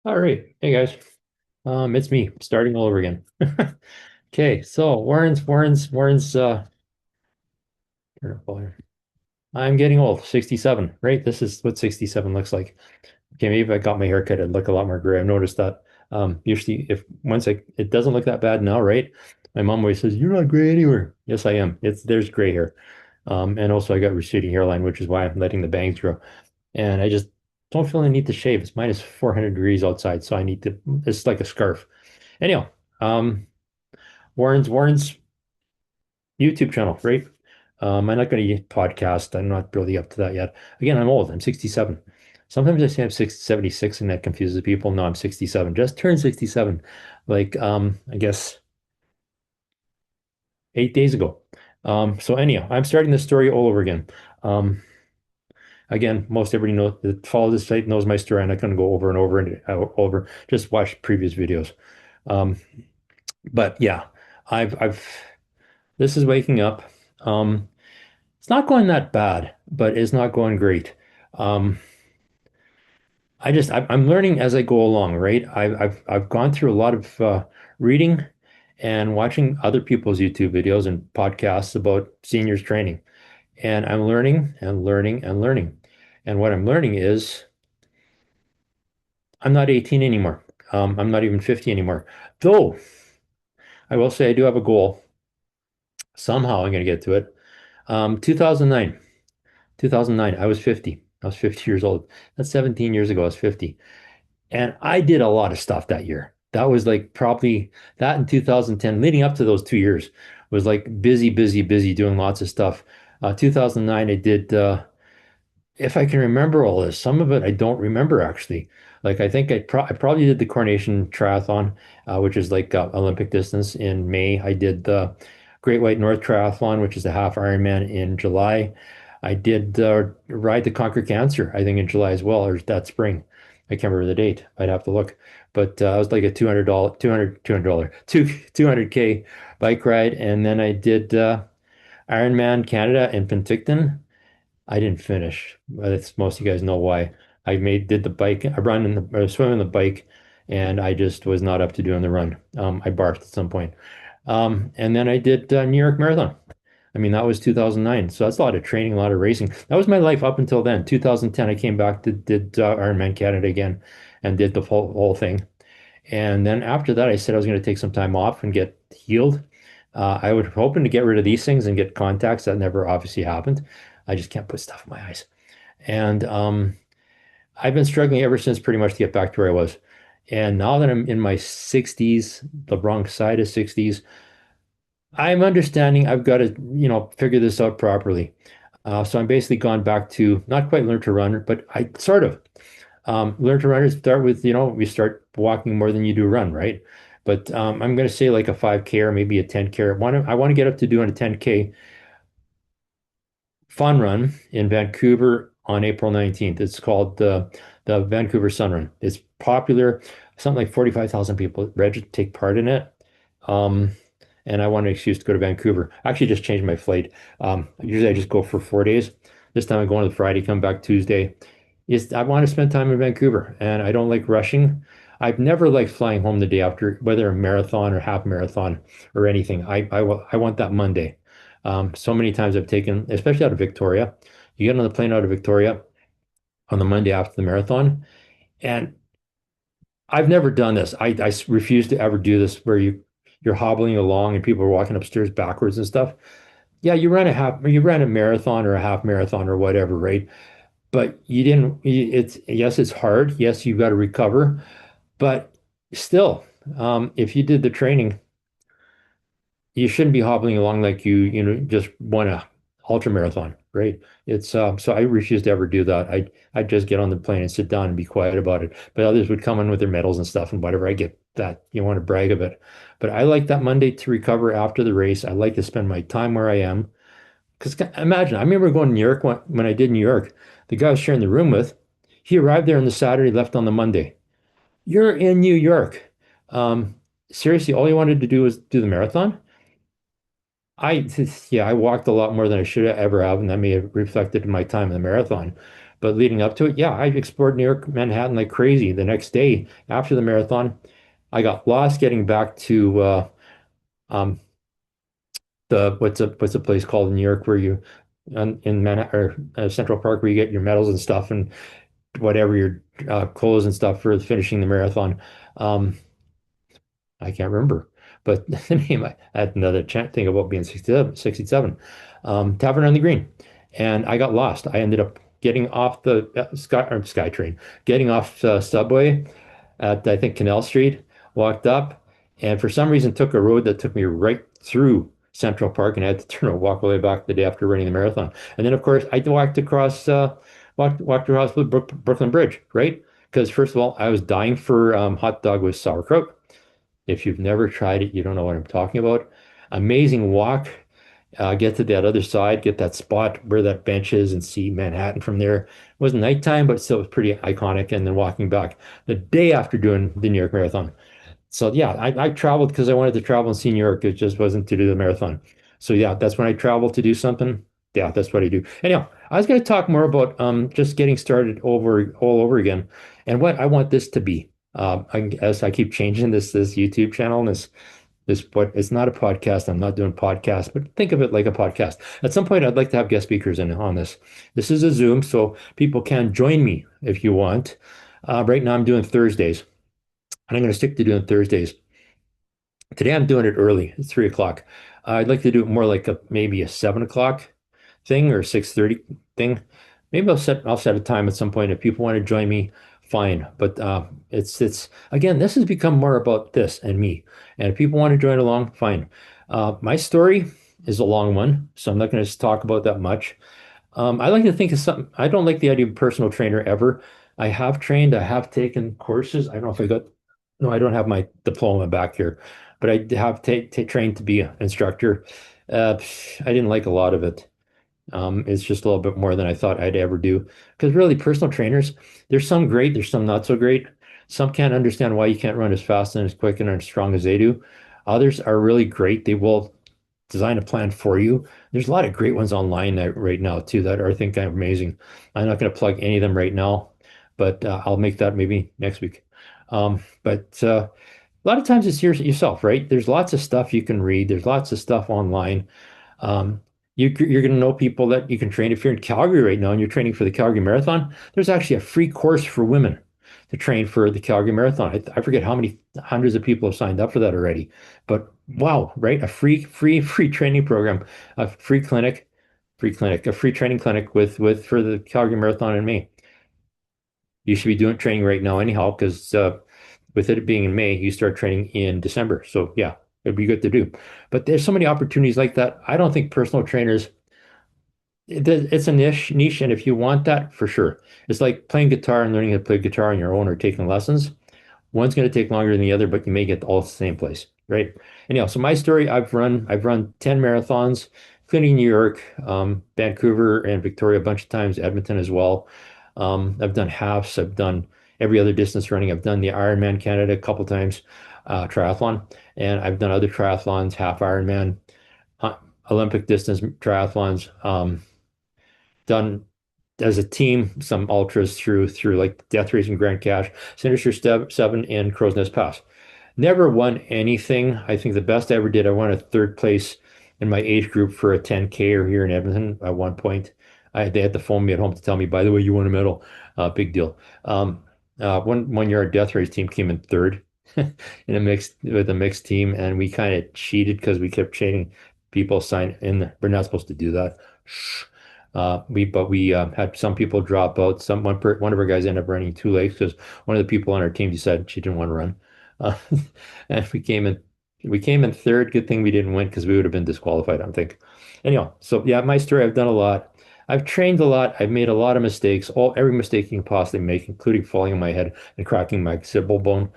All right. Hey guys. It's me starting all over again. Okay, so Warren's I'm getting old, 67, right? This is what 67 looks like. Okay, maybe if I got my haircut, it'd look a lot more gray. I've noticed that. Usually if once it doesn't look that bad now, right? My mom always says, "You're not gray anywhere." Yes, I am. There's gray hair. And also I got receding hairline, which is why I'm letting the bangs grow. And I just don't feel the need to shave. It's minus 400 degrees outside, so I need to, it's like a scarf. Anyhow, um, Warren's YouTube channel, right? I'm not going to podcast. I'm not really up to that yet. Again, I'm old. I'm 67. Sometimes I say I'm 76 and that confuses people. No, I'm 67. Just turned 67, like I guess 8 days ago. So anyhow, I'm starting this story all over again. Um, Again, most everybody knows that follows this site knows my story. I'm not going to go over and over and over. Just watch previous videos. Um, but yeah, I've this is waking up. Um, it's not going that bad, but it's not going great. Um, I'm learning as I go along, right? I've gone through a lot of reading and watching other people's YouTube videos and podcasts about seniors training, and I'm learning and learning and learning. And what I'm learning is I'm not 18 anymore. I'm not even 50 anymore. Though I will say I do have a goal. Somehow I'm going to get to it. 2009. 2009, I was 50. I was 50 years old. That's 17 years ago. I was 50. And I did a lot of stuff that year. That was like probably that in 2010, leading up to those 2 years, was like busy, busy, busy doing lots of stuff. 2009, I did, if I can remember all this, some of it I don't remember actually. Like I think I probably did the Coronation Triathlon, which is like Olympic distance in May. I did the Great White North Triathlon, which is a half Ironman in July. I did Ride to Conquer Cancer, I think in July as well, or that spring. I can't remember the date. I'd have to look. But I was like a $200, 200K bike ride. And then I did Ironman Canada in Penticton. I didn't finish, but it's most of you guys know why. Did the bike, I run in the or swim in the bike, and I just was not up to doing the run. I barfed at some point. And then I did New York Marathon. I mean, that was 2009. So that's a lot of training, a lot of racing. That was my life up until then. 2010, I came back to did Ironman Canada again and did the whole thing. And then after that, I said I was going to take some time off and get healed. I was hoping to get rid of these things and get contacts. That never obviously happened. I just can't put stuff in my eyes. And I've been struggling ever since pretty much to get back to where I was. And now that I'm in my 60s, the wrong side of 60s, I'm understanding I've got to, figure this out properly. So I'm basically gone back to not quite learn to run, but I sort of learn to run is start with, we start walking more than you do run, right? But I'm going to say like a 5K or maybe a 10K. I want to get up to doing a 10K fun run in Vancouver on April 19th. It's called the Vancouver Sun Run. It's popular. Something like 45,000 people take part in it. Um, and I want an excuse to go to Vancouver. I actually just changed my flight. Usually I just go for 4 days. This time I'm going on the Friday, come back Tuesday. I want to spend time in Vancouver and I don't like rushing. I've never liked flying home the day after, whether a marathon or half marathon or anything. I want that Monday. So many times I've taken, especially out of Victoria, you get on the plane out of Victoria on the Monday after the marathon, and I've never done this. I refuse to ever do this where you're hobbling along and people are walking upstairs backwards and stuff. Yeah, you ran a marathon or a half marathon or whatever, right? But you didn't, it's, yes, it's hard. Yes, you've got to recover, but still, if you did the training, you shouldn't be hobbling along like just won a ultra marathon, right? It's so I refuse to ever do that. I'd just get on the plane and sit down and be quiet about it. But others would come in with their medals and stuff and whatever. I get that you want to brag a bit. But I like that Monday to recover after the race. I like to spend my time where I am. Because imagine, I remember going to New York when I did New York. The guy I was sharing the room with, he arrived there on the Saturday, left on the Monday. You're in New York. Um, Seriously, all you wanted to do was do the marathon? Yeah, I walked a lot more than I should have ever have, and that may have reflected in my time in the marathon. But leading up to it, yeah, I explored New York, Manhattan like crazy. The next day after the marathon, I got lost getting back to um, the what's a place called in New York where you in Manhattan or Central Park where you get your medals and stuff and whatever your clothes and stuff for finishing the marathon. Um, I can't remember, but the name I had another thing about being 67. Tavern on the Green, and I got lost. I ended up getting off the SkyTrain, getting off subway at I think Canal Street, walked up, and for some reason took a road that took me right through Central Park, and I had to turn and walk all the way back the day after running the marathon. And then of course I walked across the Brooklyn Bridge, right? Because first of all, I was dying for hot dog with sauerkraut. If you've never tried it, you don't know what I'm talking about. Amazing walk. Get to that other side, get that spot where that bench is, and see Manhattan from there. It was nighttime, but still was pretty iconic. And then walking back the day after doing the New York Marathon. So yeah, I traveled because I wanted to travel and see New York. It just wasn't to do the marathon. So yeah, that's when I traveled to do something. Yeah, that's what I do. Anyhow, I was going to talk more about just getting started over all over again, and what I want this to be. As I keep changing this YouTube channel and this what it's not a podcast. I'm not doing podcasts, but think of it like a podcast. At some point, I'd like to have guest speakers in on this. This is a Zoom, so people can join me if you want. Right now, I'm doing Thursdays, and I'm going to stick to doing Thursdays. Today I'm doing it early. It's 3 o'clock. I'd like to do it more like maybe a 7 o'clock thing or 6:30 thing. Maybe I'll set a time at some point. If people want to join me, fine. But it's again, this has become more about this and me. And if people want to join along, fine. My story is a long one, so I'm not going to talk about that much. I like to think of something. I don't like the idea of personal trainer ever. I have trained, I have taken courses. I don't know if I got, no, I don't have my diploma back here, but I have trained to be an instructor. I didn't like a lot of it. It's just a little bit more than I thought I'd ever do. Because really, personal trainers, there's some great, there's some not so great. Some can't understand why you can't run as fast and as quick and as strong as they do. Others are really great. They will design a plan for you. There's a lot of great ones online right now too that are, I think, are amazing. I'm not going to plug any of them right now, but I'll make that maybe next week. But a lot of times it's yourself, right? There's lots of stuff you can read. There's lots of stuff online. Um, you're going to know people that you can train. If you're in Calgary right now and you're training for the Calgary Marathon, there's actually a free course for women to train for the Calgary Marathon. I forget how many hundreds of people have signed up for that already. But wow, right? A free training program, a a free training clinic with for the Calgary Marathon in May. You should be doing training right now anyhow, because with it being in May, you start training in December. So yeah, it'd be good to do. But there's so many opportunities like that. I don't think personal trainers, it's a niche, and if you want that, for sure. It's like playing guitar and learning how to play guitar on your own or taking lessons. One's going to take longer than the other, but you may get all the same place, right? Anyhow, so my story, I've run 10 marathons, including New York, Vancouver and Victoria a bunch of times, Edmonton as well. I've done halves, I've done every other distance running. I've done the Ironman Canada a couple times, triathlon, and I've done other triathlons, half Ironman, uh, Olympic distance triathlons. Done as a team some ultras through like Death Race and Grand Cache, Sinister Step 7, and Crow's Nest Pass. Never won anything. I think the best I ever did, I won a third place in my age group for a 10K or here in Edmonton at one point. They had to phone me at home to tell me, by the way, you won a medal. Big deal. One year our Death Race team came in third in a mixed team, and we kind of cheated because we kept chaining people sign in. We're not supposed to do that. Shh. We had some people drop out. One of our guys ended up running 2 legs because one of the people on our team decided she didn't want to run. Uh, and we came in third. Good thing we didn't win because we would have been disqualified, I think. Anyhow, so yeah, my story, I've done a lot. I've trained a lot. I've made a lot of mistakes, every mistake you can possibly make, including falling on my head and cracking my occipital bone,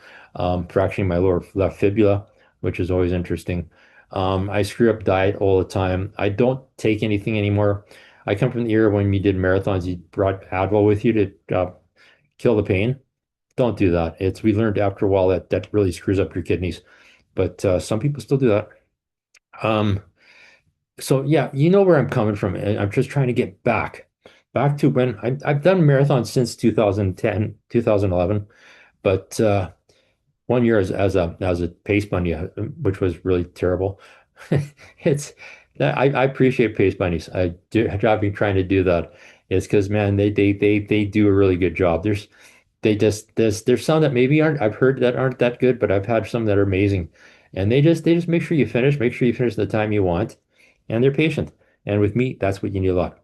fracturing my lower left fibula, which is always interesting. I screw up diet all the time. I don't take anything anymore. I come from the era when you did marathons, you brought Advil with you to kill the pain. Don't do that. We learned after a while that really screws up your kidneys, but some people still do that. Um, so yeah, you know where I'm coming from. And I'm just trying to get back back to when I've done marathons since 2010, 2011, but one year as a pace bunny, which was really terrible. It's I appreciate pace bunnies. I've been trying to do that. It's because man, they do a really good job. There's some that maybe aren't I've heard that aren't that good, but I've had some that are amazing. And they just make sure you finish the time you want, and they're patient. And with me, that's what you need a lot.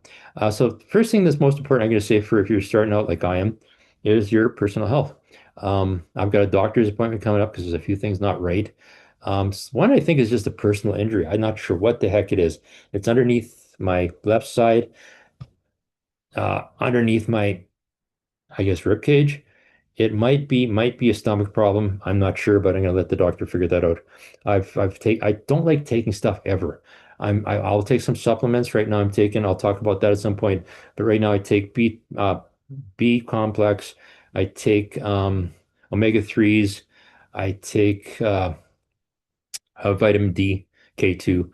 So first thing that's most important, I'm going to say for if you're starting out like I am, is your personal health. I've got a doctor's appointment coming up because there's a few things not right. One I think is just a personal injury. I'm not sure what the heck it is. It's underneath my left side, underneath my I guess rib cage. It might be a stomach problem. I'm not sure, but I'm gonna let the doctor figure that out. I don't like taking stuff ever. I'll take some supplements right now. I'll talk about that at some point. But right now I take B complex. I take omega 3s. I take vitamin D, K2,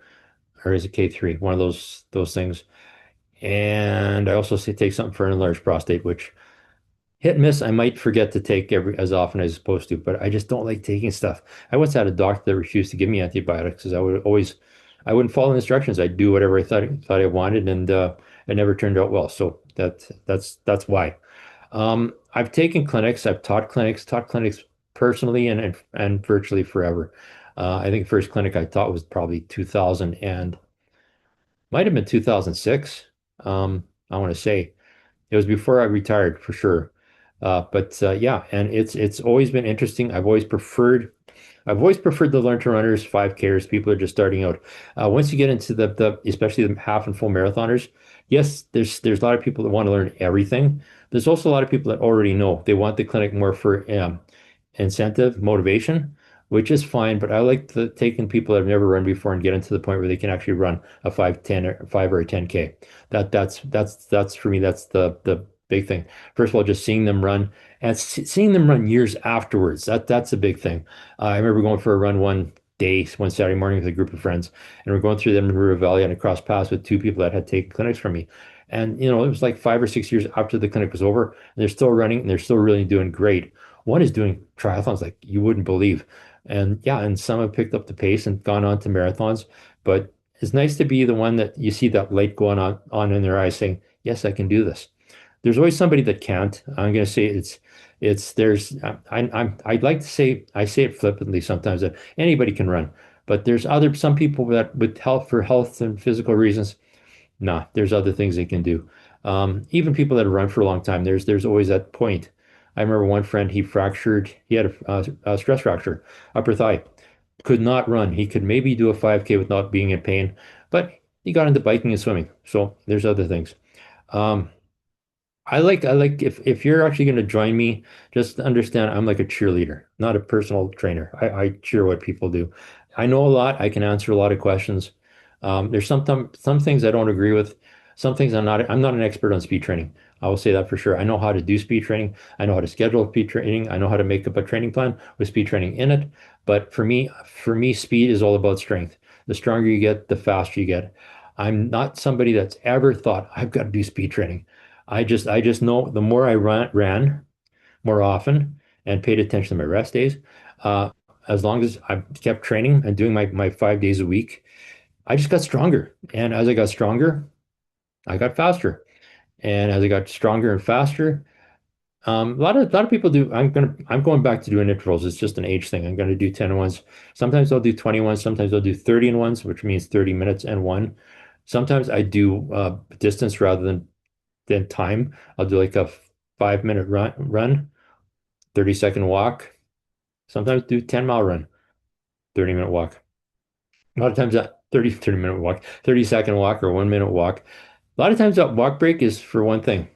or is it K3? One of those things. And I also say take something for an enlarged prostate, which hit and miss. I might forget to take every as often as I'm supposed to, but I just don't like taking stuff. I once had a doctor that refused to give me antibiotics because I wouldn't follow instructions. I'd do whatever I thought I wanted, and it never turned out well. So that's why. I've taken clinics. I've taught clinics personally and virtually forever. I think the first clinic I taught was probably 2000 and might have been 2006. I want to say. It was before I retired for sure. But yeah, and it's always been interesting. I've always preferred the learn to runners, 5Kers, people are just starting out. Once you get into the especially the half and full marathoners, yes, there's a lot of people that want to learn everything. There's also a lot of people that already know. They want the clinic more for incentive, motivation, which is fine. But I like taking people that have never run before and get into the point where they can actually run a 5, 10, or 5 or a 10K. That's for me, that's the big thing. First of all, just seeing them run and seeing them run years afterwards. That's a big thing. I remember going for a run one day, one Saturday morning with a group of friends, and we're going through the Edmund River Valley and I crossed paths with two people that had taken clinics from me. And it was like 5 or 6 years after the clinic was over, and they're still running and they're still really doing great. One is doing triathlons like you wouldn't believe. And yeah, and some have picked up the pace and gone on to marathons. But it's nice to be the one that you see that light going on in their eyes saying, yes, I can do this. There's always somebody that can't. I'm going to say there's I'd like to say I say it flippantly sometimes that anybody can run, but there's some people that with health and physical reasons, nah, there's other things they can do. Even people that have run for a long time, there's always that point. I remember one friend, he had a stress fracture, upper thigh, could not run. He could maybe do a 5K without being in pain, but he got into biking and swimming. So there's other things. Um, I like if you're actually going to join me, just understand I'm like a cheerleader, not a personal trainer. I cheer what people do. I know a lot. I can answer a lot of questions. There's some things I don't agree with. Some things I'm not an expert on speed training. I will say that for sure. I know how to do speed training. I know how to schedule speed training. I know how to make up a training plan with speed training in it. But for me, speed is all about strength. The stronger you get, the faster you get. I'm not somebody that's ever thought I've got to do speed training. I just know the more I ran more often and paid attention to my rest days, uh, as long as I kept training and doing my 5 days a week, I just got stronger. And as I got stronger, I got faster. And as I got stronger and faster, a lot of people do. I'm going back to doing intervals. It's just an age thing. I'm going to do 10 and ones. Sometimes I'll do 21. Sometimes I'll do 30 and ones, which means 30 minutes and one. Sometimes I do distance rather than time. I'll do like a 5 minute run, 30-second walk. Sometimes do 10-mile run, 30-minute walk. A lot of times that 30-minute walk, 30-second walk or 1 minute walk. A lot of times that walk break is for one thing.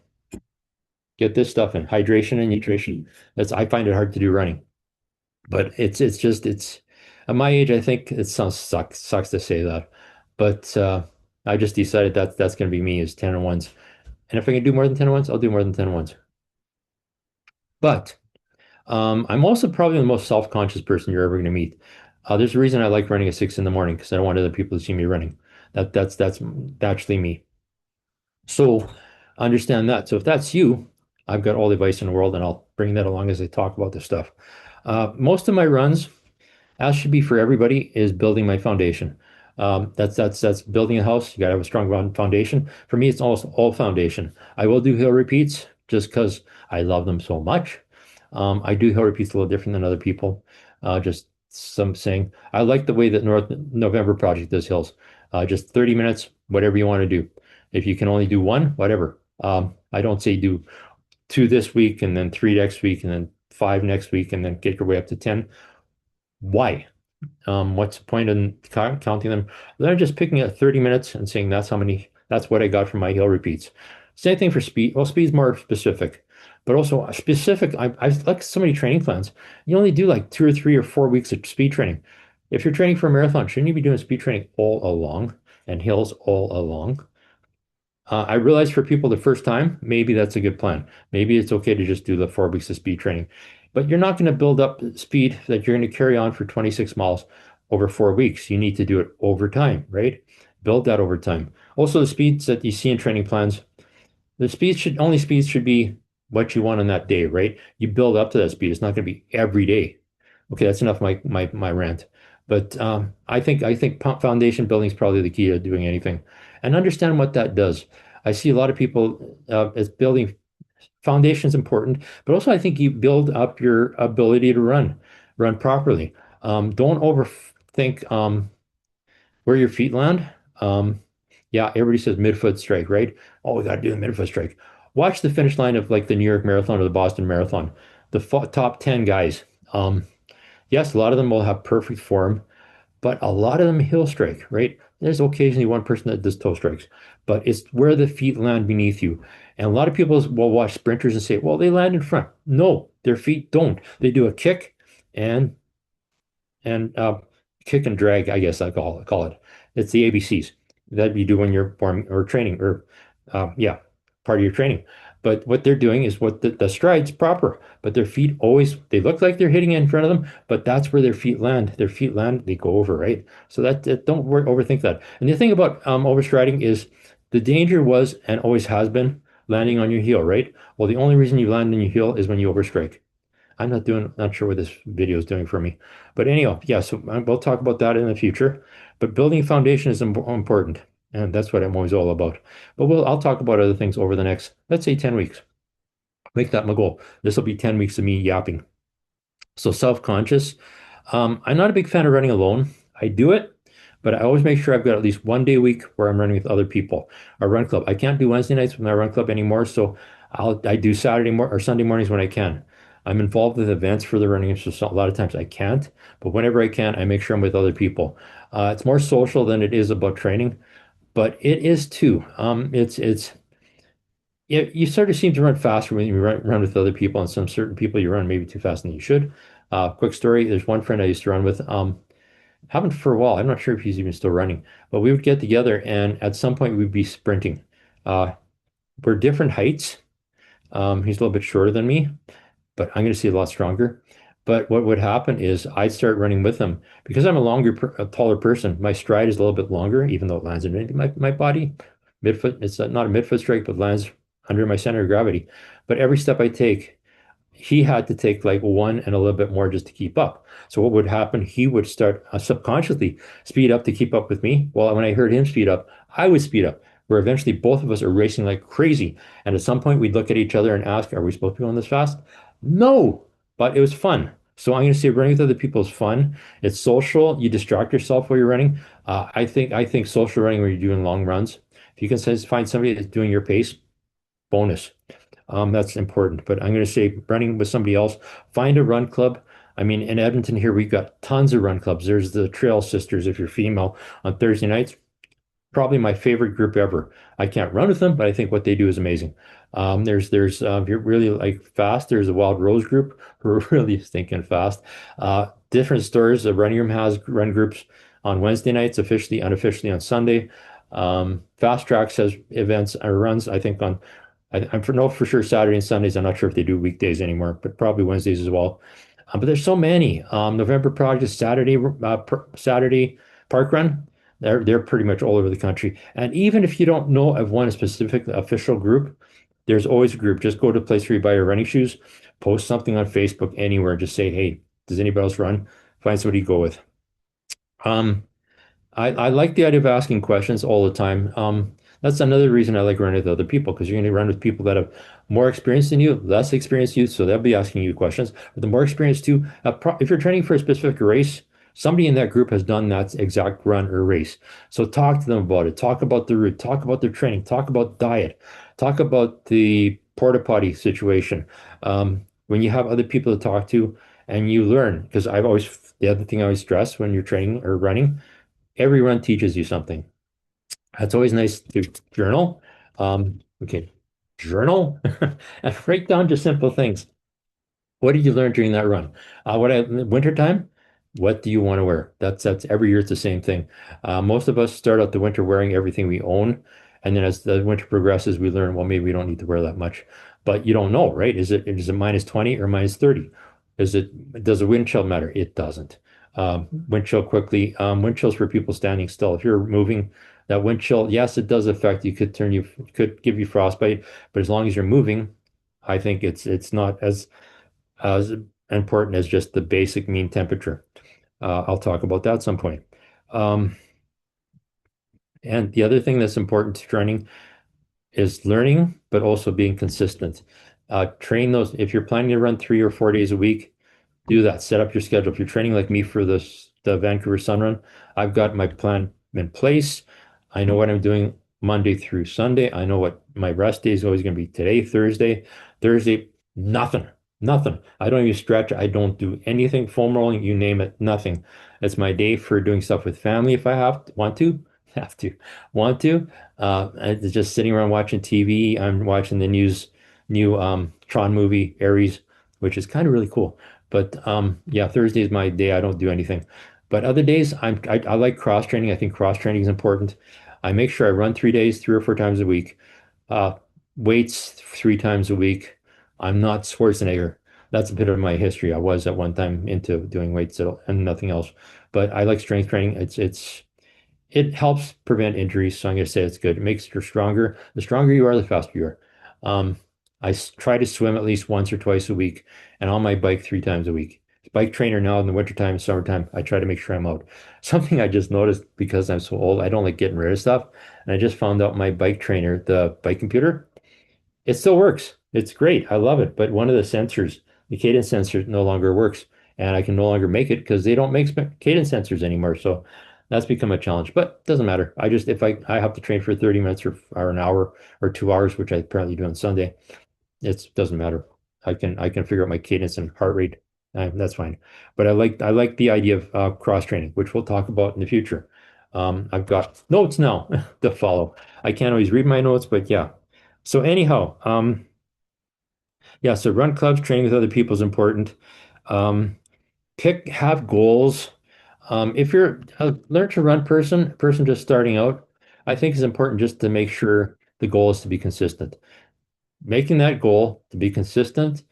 Get this stuff in, hydration and nutrition. I find it hard to do running. But it's at my age, I think it sounds sucks to say that. But I just decided that's gonna be me is 10 and ones. And if I can do more than 10 and ones, I'll do more than 10 and ones. But I'm also probably the most self-conscious person you're ever going to meet. There's a reason I like running at 6 in the morning because I don't want other people to see me running. That's actually me. So understand that. So if that's you, I've got all the advice in the world, and I'll bring that along as I talk about this stuff. Most of my runs, as should be for everybody, is building my foundation. That's building a house. You got to have a strong foundation. For me, it's almost all foundation. I will do hill repeats just because I love them so much. I do hill repeats a little different than other people. Just some saying I like the way that North November Project does hills. Just 30 minutes, whatever you want to do. If you can only do one, whatever. I don't say do two this week and then three next week and then five next week and then get your way up to 10. Why? What's the point in counting them? They're just picking at 30 minutes and saying that's how many, that's what I got from my hill repeats. Same thing for speed. Well, speed's more specific, but also specific. I like so many training plans. You only do like 2 or 3 or 4 weeks of speed training. If you're training for a marathon, shouldn't you be doing speed training all along and hills all along? I realize for people the first time, maybe that's a good plan. Maybe it's okay to just do the 4 weeks of speed training, but you're not going to build up speed that you're going to carry on for 26 miles over 4 weeks. You need to do it over time, right? Build that over time. Also, the speeds that you see in training plans, the speeds should be what you want on that day, right? You build up to that speed. It's not going to be every day. Okay, that's enough my rant. But I think foundation building is probably the key to doing anything, and understand what that does. I see a lot of people as building foundation is important, but also I think you build up your ability to run properly. Don't overthink where your feet land. Yeah, everybody says midfoot strike, right? Oh, we got to do the midfoot strike. Watch the finish line of like the New York Marathon or the Boston Marathon. The top 10 guys. Yes, a lot of them will have perfect form, but a lot of them heel strike, right? There's occasionally one person that does toe strikes, but it's where the feet land beneath you. And a lot of people will watch sprinters and say, well, they land in front. No, their feet don't. They do a kick and and kick and drag, I guess I call it. It's the ABCs that you do when you're born or training or yeah, part of your training. But what they're doing is what the stride's proper, but their feet always they look like they're hitting in front of them, but that's where their feet land. Their feet land, they go over, right? So don't overthink that. And the thing about overstriding is the danger was and always has been landing on your heel, right? Well, the only reason you land on your heel is when you overstrike. Not sure what this video is doing for me. But anyhow, yeah, so we'll talk about that in the future. But building a foundation is important. And that's what I'm always all about. But I'll talk about other things over the next, let's say 10 weeks. Make that my goal. This will be 10 weeks of me yapping. So self-conscious. I'm not a big fan of running alone. I do it, but I always make sure I've got at least one day a week where I'm running with other people. Our run club. I can't do Wednesday nights with my run club anymore, so I do Sunday mornings when I can. I'm involved with events for the running, so a lot of times I can't, but whenever I can, I make sure I'm with other people. It's more social than it is about training, but it is too. It's you sort of seem to run faster when you run with other people, and some certain people you run maybe too fast than you should. Quick story, there's one friend I used to run with, haven't for a while. I'm not sure if he's even still running, but we would get together and at some point we'd be sprinting. Uh, we're different heights. He's a little bit shorter than me, but I'm going to see a lot stronger. But what would happen is I'd start running with him because I'm a taller person. My stride is a little bit longer, even though it lands underneath my body. Midfoot, it's not a midfoot strike, but lands under my center of gravity. But every step I take, he had to take like one and a little bit more just to keep up. So what would happen? He would start subconsciously speed up to keep up with me. Well, when I heard him speed up, I would speed up. Where eventually both of us are racing like crazy. And at some point, we'd look at each other and ask, "Are we supposed to be going this fast?" No, but it was fun. So I'm going to say running with other people is fun. It's social. You distract yourself while you're running. I think social running where you're doing long runs. If you can find somebody that's doing your pace, bonus. That's important. But I'm going to say running with somebody else, find a run club. I mean, in Edmonton here, we've got tons of run clubs. There's the Trail Sisters, if you're female, on Thursday nights. Probably my favorite group ever. I can't run with them, but I think what they do is amazing. There's if you're really like fast, there's a Wild Rose group who are really stinking fast. Different stores. The Running Room has run groups on Wednesday nights, officially, unofficially on Sunday. Fast Tracks has events or runs, I think on I'm for no for sure Saturday and Sundays. I'm not sure if they do weekdays anymore, but probably Wednesdays as well. But there's so many. November Project Saturday Saturday Park Run. They're pretty much all over the country. And even if you don't know of one specific official group, there's always a group. Just go to a place where you buy your running shoes, post something on Facebook anywhere, just say, hey, does anybody else run? Find somebody to go with. Um, I like the idea of asking questions all the time. That's another reason I like running with other people because you're going to run with people that have more experience than you, less experience than you, so they'll be asking you questions. But the more experience too, if you're training for a specific race, somebody in that group has done that exact run or race. So talk to them about it. Talk about the route. Talk about their training. Talk about diet. Talk about the porta potty situation. When you have other people to talk to and you learn, because the other thing I always stress when you're training or running every run teaches you something. It's always nice to journal. Okay, journal and write down just simple things. What did you learn during that run? Wintertime, what do you want to wear? That's every year it's the same thing. Most of us start out the winter wearing everything we own, and then as the winter progresses, we learn, well, maybe we don't need to wear that much. But you don't know, right? Is it minus 20 or minus 30? Does the wind chill matter? It doesn't. Wind chill quickly. Wind chills for people standing still. If you're moving, that wind chill, yes, it does affect you. Could give you frostbite, but as long as you're moving, I think it's not as important as just the basic mean temperature. I'll talk about that at some point. Um, and the other thing that's important to training is learning, but also being consistent. Train those. If you're planning to run 3 or 4 days a week, do that. Set up your schedule. If you're training like me for the Vancouver Sun Run, I've got my plan in place. I know what I'm doing Monday through Sunday. I know what my rest day is always going to be today, Thursday. Thursday, nothing, nothing. I don't even stretch. I don't do anything, foam rolling, you name it, nothing. It's my day for doing stuff with family if I want to, have to, want to. It's just sitting around watching TV. I'm watching the new Tron movie, Ares, which is kind of really cool. But yeah, Thursday is my day. I don't do anything. But other days, I like cross training. I think cross training is important. I make sure I run 3 days, 3 or 4 times a week. Uh, Weights 3 times a week. I'm not Schwarzenegger. That's a bit of my history. I was at one time into doing weights and nothing else. But I like strength training. It helps prevent injuries. So I'm going to say it's good. It makes you stronger. The stronger you are, the faster you are. Um, try to swim at least once or twice a week and on my bike 3 times a week. Bike trainer now in the wintertime, summertime, I try to make sure I'm out. Something I just noticed because I'm so old, I don't like getting rid of stuff. And I just found out my bike trainer, the bike computer, it still works. It's great. I love it. But one of the sensors, the cadence sensor, no longer works. And I can no longer make it because they don't make cadence sensors anymore. So that's become a challenge. But it doesn't matter. If I have to train for 30 minutes or an hour or 2 hours, which I apparently do on Sunday, it doesn't matter. I can figure out my cadence and heart rate. That's fine. But I like the idea of cross training, which we'll talk about in the future. I've got notes now to follow. I can't always read my notes, but yeah. So anyhow, yeah. So run clubs, training with other people is important. Um, have goals. If you're a learn to run person just starting out, I think it's important just to make sure the goal is to be consistent. Making that goal to be consistent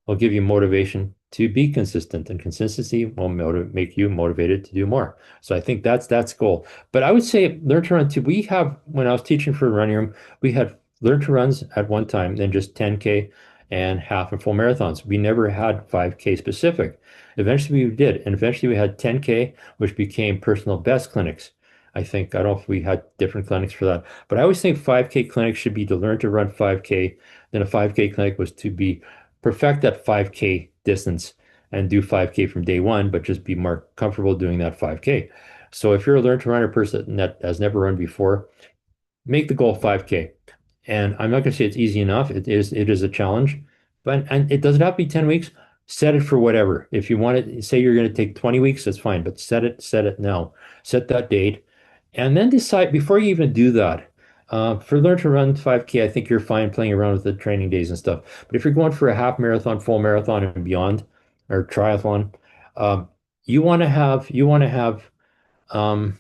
will give you motivation to be consistent, and consistency will make you motivated to do more. So I think that's goal. But I would say learn to run too. When I was teaching for running room, we had learn to runs at one time, then just 10K and half and full marathons. We never had 5K specific. Eventually we did, and eventually we had 10K, which became personal best clinics. I don't know if we had different clinics for that, but I always think 5K clinics should be to learn to run 5K. Then a 5K clinic was to be perfect that 5K distance and do 5K from day one, but just be more comfortable doing that 5K. So if you're a learn to runner person that has never run before, make the goal 5K. And I'm not going to say it's easy enough. It is a challenge, but and it doesn't have to be 10 weeks. Set it for whatever. If you want it, say you're going to take 20 weeks, that's fine, but set it now. Set that date and then decide before you even do that. For Learn to Run 5K, I think you're fine playing around with the training days and stuff. But if you're going for a half marathon, full marathon, and beyond, or triathlon, um, you want to have um,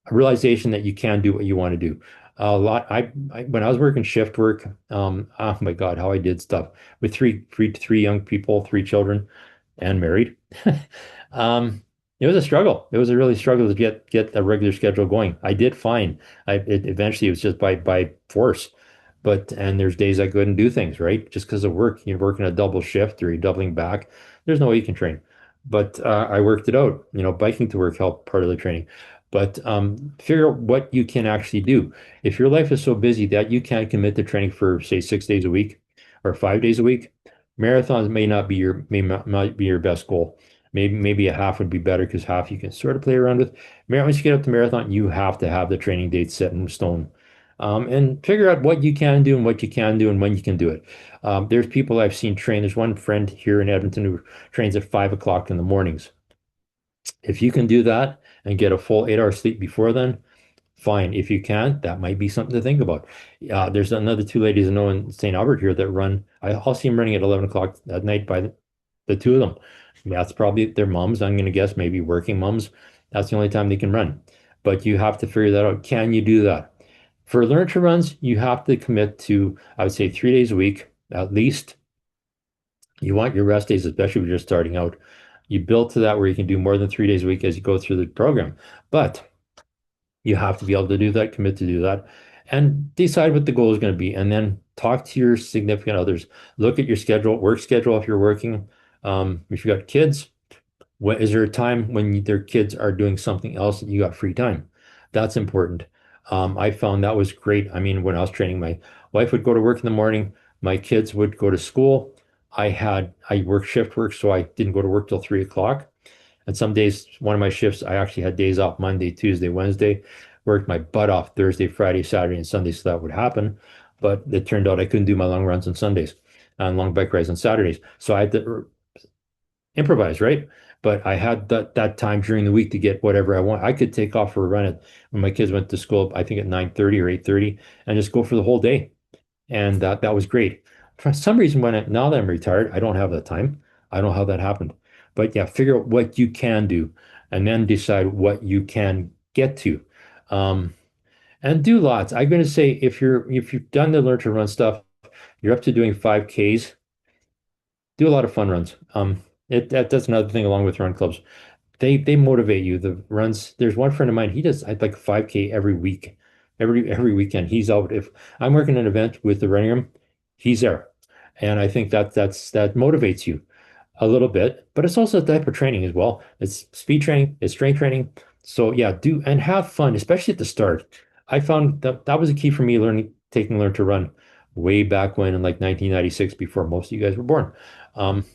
a realization that you can do what you want to do. A lot. When I was working shift work, oh my God, how I did stuff with three young people, 3 children, and married. Um, It was a struggle. It was a really struggle to get a regular schedule going. I did fine. Eventually it was just by force. But and there's days I couldn't do things, right? Just because of work. You're working a double shift or you're doubling back. There's no way you can train. But I worked it out. Biking to work helped part of the training. But figure out what you can actually do. If your life is so busy that you can't commit to training for, say, 6 days a week or 5 days a week, marathons may not be your best goal. Maybe a half would be better because half you can sort of play around with. Once you get up to marathon, you have to have the training date set in stone. And figure out what you can do and what you can do and when you can do it. There's people I've seen train. There's one friend here in Edmonton who trains at 5 o'clock in the mornings. If you can do that and get a full 8 hour sleep before then, fine. If you can't, that might be something to think about. There's another two ladies I know in St. Albert here that run. I'll see them running at 11 o'clock at night by the two of them. That's probably their moms. I'm going to guess maybe working moms. That's the only time they can run. But you have to figure that out. Can you do that? For learn to runs, you have to commit to, I would say, 3 days a week at least. You want your rest days, especially if you're just starting out. You build to that where you can do more than 3 days a week as you go through the program. But you have to be able to do that, commit to do that, and decide what the goal is going to be. And then talk to your significant others. Look at your schedule, work schedule if you're working. If you got kids, is there a time when their kids are doing something else that you got free time? That's important. I found that was great. I mean, when I was training, my wife would go to work in the morning, my kids would go to school. I work shift work, so I didn't go to work till 3 o'clock. And some days, one of my shifts, I actually had days off Monday, Tuesday, Wednesday, worked my butt off Thursday, Friday, Saturday, and Sunday, so that would happen. But it turned out I couldn't do my long runs on Sundays and long bike rides on Saturdays. So I had to improvise, right? But I had that time during the week to get whatever I want. I could take off for a run when my kids went to school, I think at 9:30 or 8:30, and just go for the whole day. And that was great. For some reason, now that I'm retired, I don't have that time. I don't know how that happened. But yeah, figure out what you can do and then decide what you can get to. Um, and do lots. I'm going to say if you've done the learn to run stuff, you're up to doing 5Ks, do a lot of fun runs. That's another thing along with run clubs. They motivate you. The runs, there's one friend of mine, he does I'd like 5K every week. Every weekend. He's out. If I'm working an event with the running room, he's there. And I think that motivates you a little bit, but it's also a type of training as well. It's speed training, it's strength training. So yeah, do and have fun, especially at the start. I found that was a key for me taking learn to run way back when in like 1996 before most of you guys were born. Um,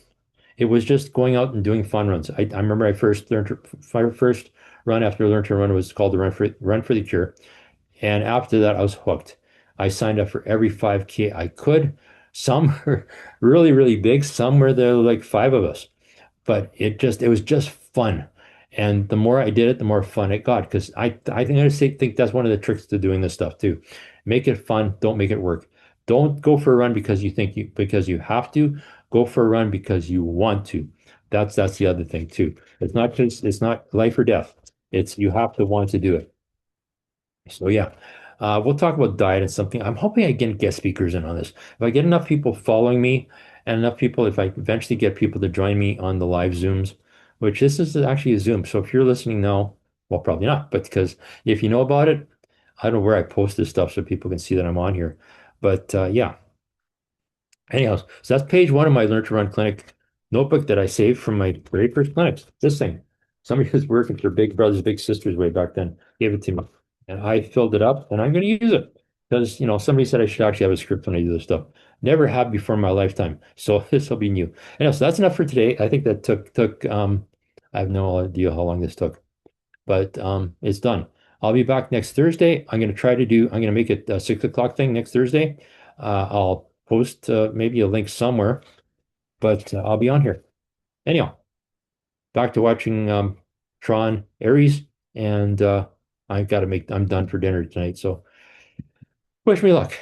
it was just going out and doing fun runs. I remember my first run after Learn to Run was called the Run for the Cure. And after that, I was hooked. I signed up for every 5K I could. Some were really, really big. Some were there like five of us. But it was just fun. And the more I did it, the more fun it got. Because I think that's one of the tricks to doing this stuff too. Make it fun. Don't make it work. Don't go for a run because you have to. Go for a run because you want to. That's the other thing too. It's not life or death. It's you have to want to do it. So yeah, we'll talk about diet and something. I'm hoping I get guest speakers in on this. If I get enough people following me and enough people, if I eventually get people to join me on the live Zooms, which this is actually a Zoom. So if you're listening now, well, probably not, but because if you know about it, I don't know where I post this stuff so people can see that I'm on here. But yeah, anyhow, so that's page one of my Learn to Run Clinic notebook that I saved from my very first clinics. This thing. Somebody who's working for Big Brothers, Big Sisters way back then gave it to me. And I filled it up and I'm going to use it. Because, somebody said I should actually have a script when I do this stuff. Never have before in my lifetime. So this will be new. Anyway, so that's enough for today. I think that took I have no idea how long this took, but it's done. I'll be back next Thursday. I'm going to make it a 6 o'clock thing next Thursday. I'll post maybe a link somewhere, but I'll be on here. Anyhow, back to watching Tron Ares, and I'm done for dinner tonight. So wish me luck.